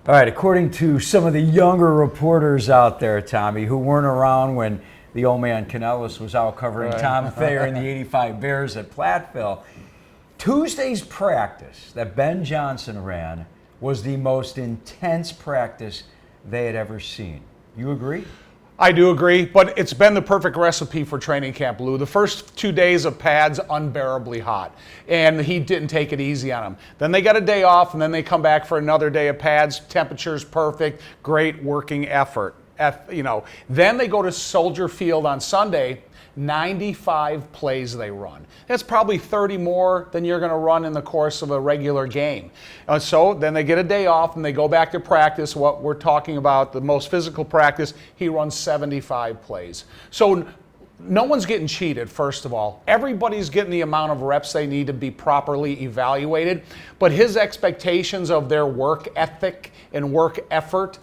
All right, according to some of the younger reporters out there, Tommy, who weren't around when the old man Kanellis was out covering Tom Thayer and the 85 Bears at Platteville, Tuesday's practice that Ben Johnson ran was the most intense practice they had ever seen. You agree? I do agree, but it's been the perfect recipe for training camp, Lou. The first 2 days of pads, unbearably hot, and he didn't take it easy on them. Then they got a day off, and then they come back for another day of pads. Temperature's perfect, great working effort. Then they go to Soldier Field on Sunday. 95 plays they run. That's probably 30 more than you're going to run in the course of a regular game. So then they get a day off and they go back to practice. What we're talking about, the most physical practice, he runs 75 plays. So no one's getting cheated, first of all. Everybody's getting the amount of reps they need to be properly evaluated. But his expectations of their work ethic and work effort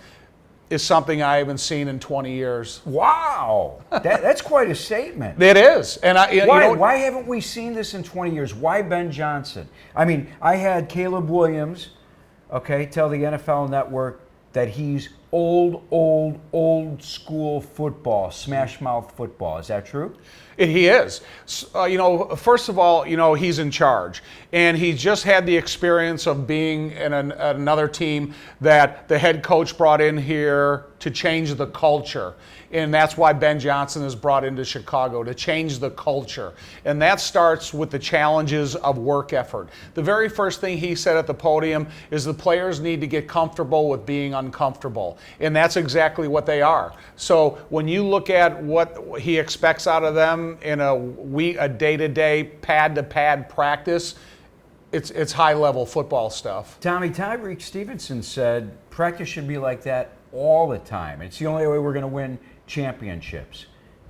is something I haven't seen in 20 years. Wow, that's quite a statement. It is. And why haven't we seen this in 20 years? Why Ben Johnson? I mean, I had Caleb Williams, tell the NFL Network that he's old school football, smash mouth football. Is that true? He is. First of all, he's in charge. And he just had the experience of being in another team that the head coach brought in here to change the culture. And that's why Ben Johnson is brought into Chicago, to change the culture. And that starts with the challenges of work effort. The very first thing he said at the podium is the players need to get comfortable with being uncomfortable. And that's exactly what they are. So when you look at what he expects out of them in a day-to-day, pad-to-pad practice, it's high-level football stuff. Tommy, Tyrique Stevenson said practice should be like that all the time. It's the only way we're going to win championships.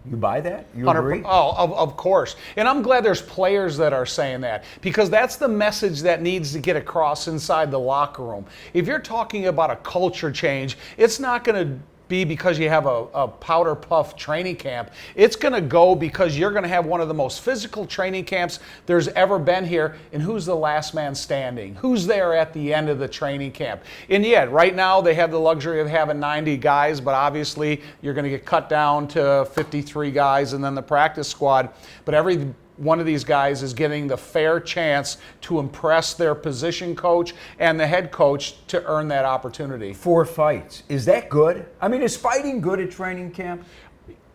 You buy that? You agree? Oh, of course. And I'm glad there's players that are saying that, because that's the message that needs to get across inside the locker room. If you're talking about a culture change, it's not going to be because you have a powder puff training camp. It's going to go because you're going to have one of the most physical training camps there's ever been here. And who's the last man standing? Who's there at the end of the training camp? And yet, right now they have the luxury of having 90 guys, but obviously you're going to get cut down to 53 guys and then the practice squad. But every one of these guys is getting the fair chance to impress their position coach and the head coach to earn that opportunity. 4 fights. Is that good? I mean, is fighting good at training camp?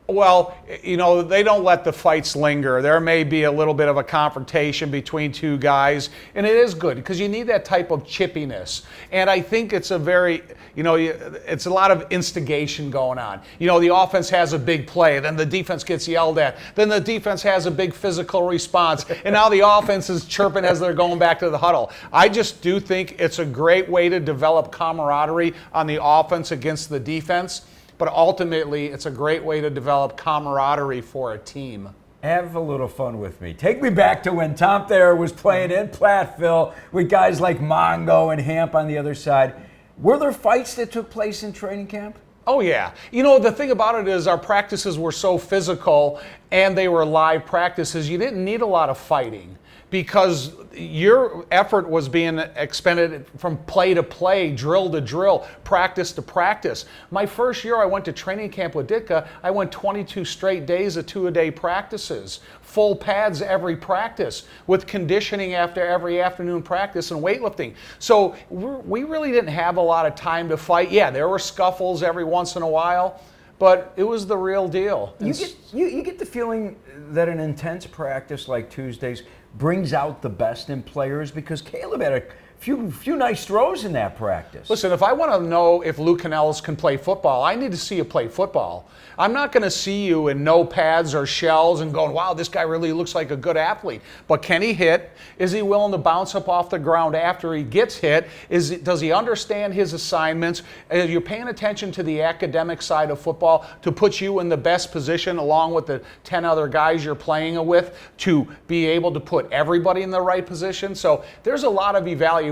Well, they don't let the fights linger. There may be a little bit of a confrontation between two guys, and it is good because you need that type of chippiness. And I think it's it's a lot of instigation going on. The offense has a big play, then the defense gets yelled at, then the defense has a big physical response, and now the offense is chirping as they're going back to the huddle. I just do think it's a great way to develop camaraderie on the offense against the defense. But ultimately, it's a great way to develop camaraderie for a team. Have a little fun with me. Take me back to when Tom Thayer was playing in Platteville with guys like Mongo and Hamp on the other side. Were there fights that took place in training camp? Oh, yeah. The thing about it is our practices were so physical and they were live practices, you didn't need a lot of fighting, because your effort was being expended from play to play, drill to drill, practice to practice. My first year I went to training camp with Ditka, I went 22 straight days of 2-a-day practices, full pads every practice, with conditioning after every afternoon practice and weightlifting. So we really didn't have a lot of time to fight. Yeah, there were scuffles every once in a while, but it was the real deal. You get the feeling that an intense practice like Tuesday's brings out the best in players, because Caleb had a few nice throws in that practice. Listen, if I want to know if Lou Canellis can play football, I need to see you play football. I'm not going to see you in no pads or shells and going, wow, this guy really looks like a good athlete. But can he hit? Is he willing to bounce up off the ground after he gets hit? Does he understand his assignments? You're paying attention to the academic side of football to put you in the best position along with the 10 other guys you're playing with to be able to put everybody in the right position. So there's a lot of evaluation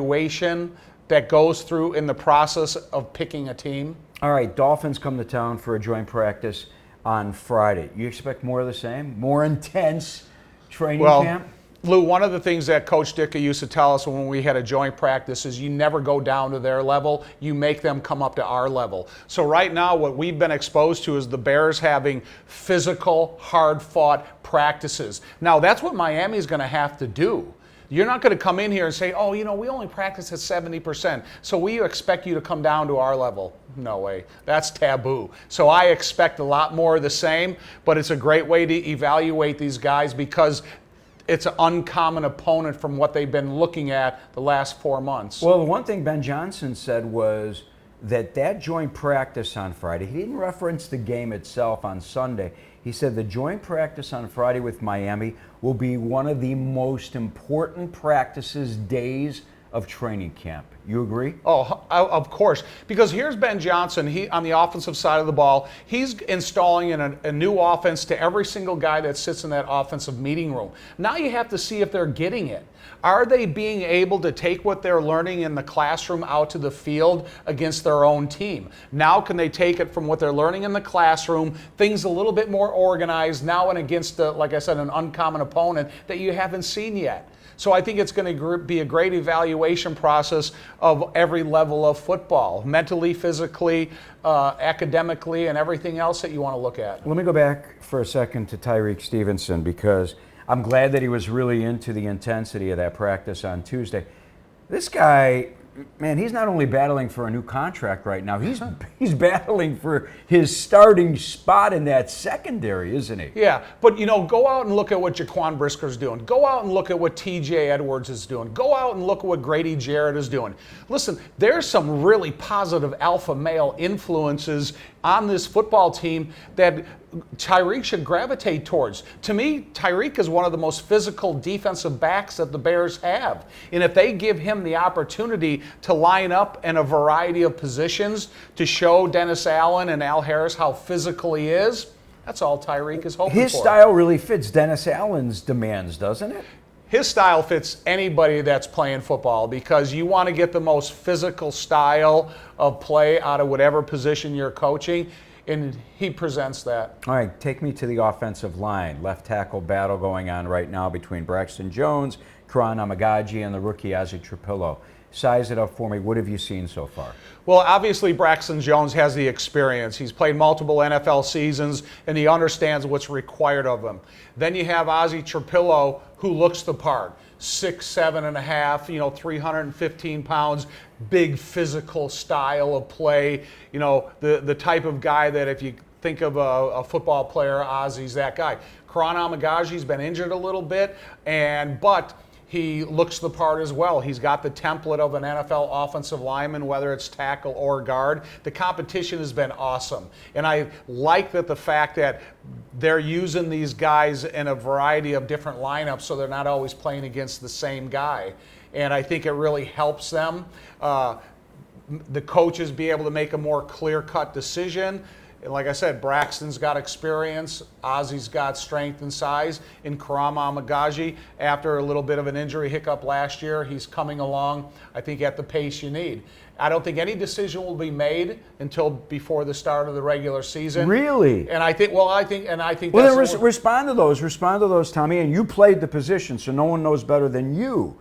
that goes through in the process of picking a team. All right, Dolphins come to town for a joint practice on Friday. You expect more of the same? More intense training camp? Lou, one of the things that Coach Ditka used to tell us when we had a joint practice is you never go down to their level, you make them come up to our level. So right now what we've been exposed to is the Bears having physical, hard-fought practices. Now that's what Miami's going to have to do. You're not going to come in here and say, oh, you know, we only practice at 70%, so we expect you to come down to our level. No way. That's taboo. So I expect a lot more of the same, but it's a great way to evaluate these guys because it's an uncommon opponent from what they've been looking at the last 4 months. Well, the one thing Ben Johnson said was that joint practice on Friday, he didn't reference the game itself on Sunday. He said the joint practice on Friday with Miami will be one of the most important practices, days of training camp. You agree? Oh, of course. Because here's Ben Johnson. He on the offensive side of the ball. He's installing a new offense to every single guy that sits in that offensive meeting room. Now you have to see if they're getting it. Are they being able to take what they're learning in the classroom out to the field against their own team? Now can they take it from what they're learning in the classroom, things a little bit more organized, now and against, like I said, an uncommon opponent that you haven't seen yet? So I think it's going to be a great evaluation process of every level of football, mentally, physically, academically, and everything else that you want to look at. Let me go back for a second to Tyrique Stevenson because I'm glad that he was really into the intensity of that practice on Tuesday. This guy, man, he's not only battling for a new contract right now, he's battling for his starting spot in that secondary, isn't he? Yeah, but you know, go out and look at what Jaquan Brisker's doing. Go out and look at what TJ Edwards is doing. Go out and look at what Grady Jarrett is doing. Listen, there's some really positive alpha male influences on this football team that Tyrique should gravitate towards. To me, Tyrique is one of the most physical defensive backs that the Bears have. And if they give him the opportunity to line up in a variety of positions to show Dennis Allen and Al Harris how physical he is, that's all Tyrique is hoping for. His style really fits Dennis Allen's demands, doesn't it? His style fits anybody that's playing football because you want to get the most physical style of play out of whatever position you're coaching, and he presents that. All right, take me to the offensive line. Left tackle battle going on right now between Braxton Jones, Karan Amagaji, and the rookie Ozzie Trapillo. Size it up for me. What have you seen so far? Well, obviously Braxton Jones has the experience. He's played multiple NFL seasons, and he understands what's required of him. Then you have Ozzie Trapillo, who looks the part. 6'7" and a half, 315 pounds, big physical style of play. The type of guy that if you think of a football player, Ozzie's that guy. Karan Amagaji's been injured a little bit, but he looks the part as well. He's got the template of an NFL offensive lineman, whether it's tackle or guard. The competition has been awesome. And I like the fact that they're using these guys in a variety of different lineups so they're not always playing against the same guy. And I think it really helps them. The coaches be able to make a more clear-cut decision. And like I said, Braxton's got experience, Ozzie's got strength and size, and Karan Amagaji, after a little bit of an injury hiccup last year, he's coming along, I think, at the pace you need. I don't think any decision will be made until before the start of the regular season. Really? And I think then respond to those, Tommy, and you played the position, so no one knows better than you.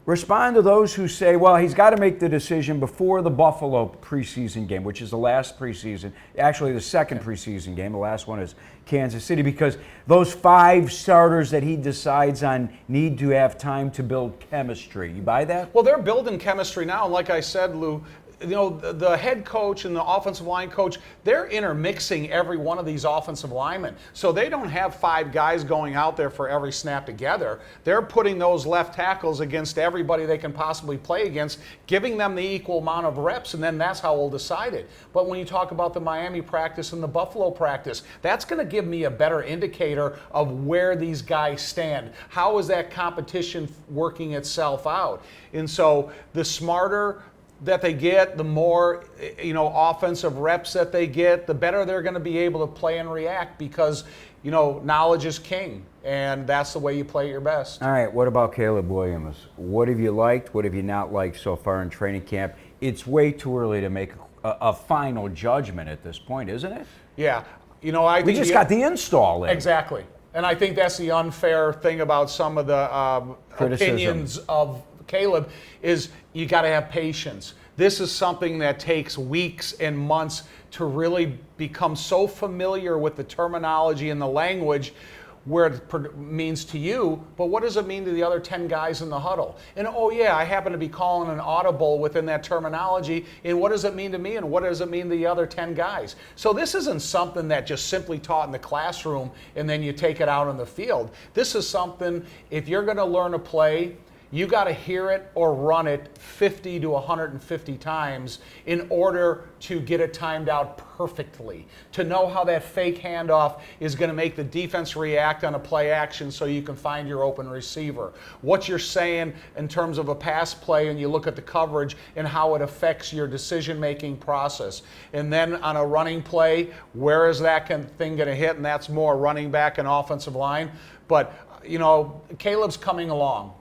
Respond to those who say, well, he's got to make the decision before the Buffalo preseason game, which is the last preseason, actually the second preseason game. The last one is Kansas City, because those 5 starters that he decides on need to have time to build chemistry. You buy that? Well, they're building chemistry now. And like I said, Lou, the head coach and the offensive line coach, they're intermixing every one of these offensive linemen. So they don't have 5 guys going out there for every snap together. They're putting those left tackles against everybody they can possibly play against, giving them the equal amount of reps, and then that's how we'll decide it. But when you talk about the Miami practice and the Buffalo practice, that's going to give me a better indicator of where these guys stand. How is that competition working itself out? And so the smarter that they get, the more offensive reps that they get, the better they're going to be able to play and react because knowledge is king, and that's the way you play your best. All right, what about Caleb Williams? What have you liked? What have you not liked so far in training camp? It's way too early to make a final judgment at this point, isn't it? Yeah. I think we just got the install in. Exactly. And I think that's the unfair thing about some of the opinions of Caleb is you got to have patience. This is something that takes weeks and months to really become so familiar with the terminology and the language where it means to you, but what does it mean to the other 10 guys in the huddle? And oh yeah, I happen to be calling an audible within that terminology, and what does it mean to me, and what does it mean to the other 10 guys? So this isn't something that just simply taught in the classroom and then you take it out on the field. This is something, if you're gonna learn a play, you got to hear it or run it 50 to 150 times in order to get it timed out perfectly, to know how that fake handoff is going to make the defense react on a play action so you can find your open receiver. What you're saying in terms of a pass play, and you look at the coverage and how it affects your decision-making process. And then on a running play, where is that thing going to hit? And that's more running back and offensive line. But, you know, Caleb's coming along.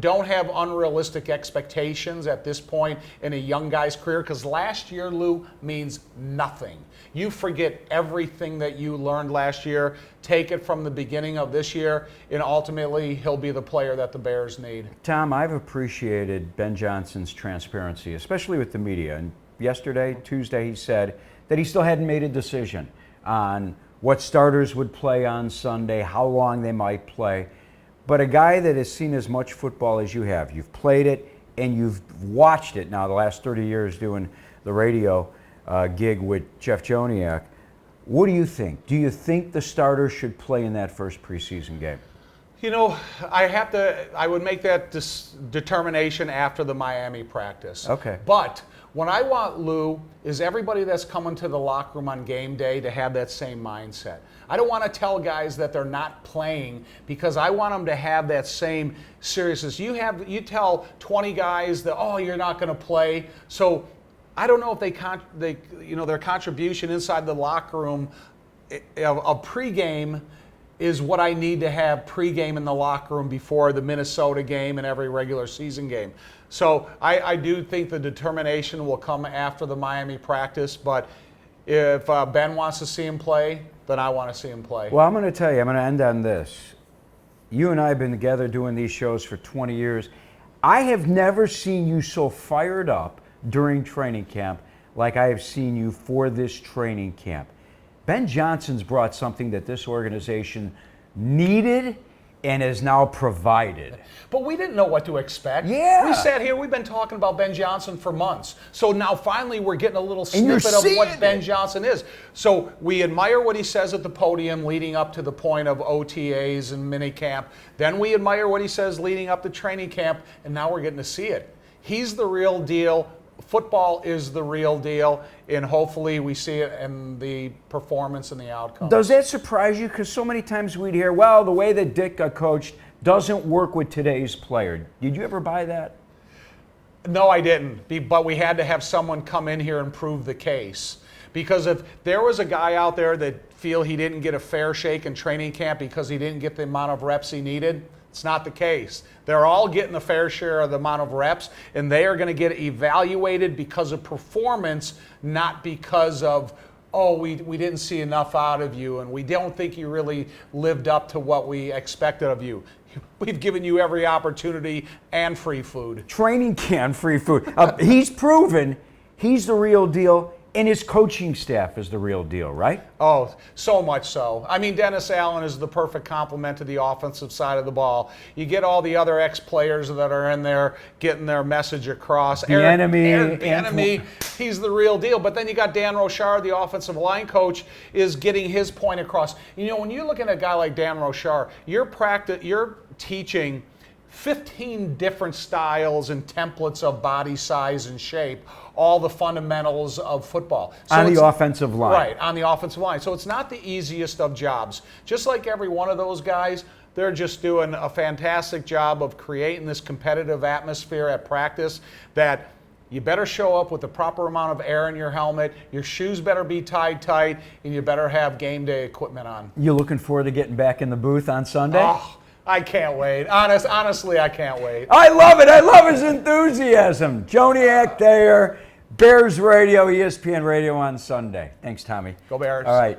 Don't have unrealistic expectations at this point in a young guy's career, because last year, Lou, means nothing. You forget everything that you learned last year, take it from the beginning of this year, and ultimately he'll be the player that the Bears need. Tom, I've appreciated Ben Johnson's transparency, especially with the media. And yesterday, Tuesday, he said that he still hadn't made a decision on what starters would play on Sunday, how long they might play. But a guy that has seen as much football as you have, you've played it and you've watched it now the last 30 years doing the radio gig with Jeff Joniak. What do you think? Do you think the starters should play in that first preseason game? You know, I would make that determination after the Miami practice. Okay. But what I want, Lou, is everybody that's coming to the locker room on game day to have that same mindset. I don't want to tell guys that they're not playing, because I want them to have that same seriousness. You tell 20 guys that, oh, you're not going to play. So I don't know if their contribution inside the locker room of pregame is what I need to have pregame in the locker room before the Minnesota game and every regular season game. So I do think the determination will come after the Miami practice, but if Ben wants to see him play, then I want to see him play. Well, I'm going to tell you, I'm going to end on this. You and I have been together doing these shows for 20 years. I have never seen you so fired up during training camp like I have seen you for this training camp. Ben Johnson's brought something that this organization needed and is now provided. But we didn't know what to expect. Yeah. We sat here, we've been talking about Ben Johnson for months. So now finally we're getting a little snippet of what Ben Johnson is. So we admire what he says at the podium leading up to the point of OTAs and minicamp. Then we admire what he says leading up to training camp, and now we're getting to see it. He's the real deal. Football is the real deal, and hopefully we see it in the performance and the outcome. Does that surprise you? Because so many times we'd hear, well, the way that Ditka coached doesn't work with today's player. Did you ever buy that? No, I didn't, but we had to have someone come in here and prove the case. Because if there was a guy out there that feel he didn't get a fair shake in training camp because he didn't get the amount of reps he needed, it's not the case. They're all getting a fair share of the amount of reps, and they are going to get evaluated because of performance, not because of, oh, we didn't see enough out of you, and we don't think you really lived up to what we expected of you. We've given you every opportunity and free food. Training camp, free food. He's proven he's the real deal, and his coaching staff is the real deal, right? Oh, so much so. I mean, Dennis Allen is the perfect complement to the offensive side of the ball. You get all the other ex-players that are in there getting their message across. Eric Bieniemy, he's the real deal. But then you got Dan Rochar, the offensive line coach, is getting his point across. You know, when you look at a guy like Dan Rochar, you're teaching 15 different styles and templates of body size and shape, all the fundamentals of football. So on the offensive line. Right, on the offensive line. So it's not the easiest of jobs. Just like every one of those guys, they're just doing a fantastic job of creating this competitive atmosphere at practice that you better show up with the proper amount of air in your helmet, your shoes better be tied tight, and you better have game day equipment on. You looking forward to getting back in the booth on Sunday? Oh, I can't wait. Honestly, I can't wait. I love it. I love his enthusiasm. Joniak Thayer, Bears Radio, ESPN Radio on Sunday. Thanks, Tommy. Go Bears. All right.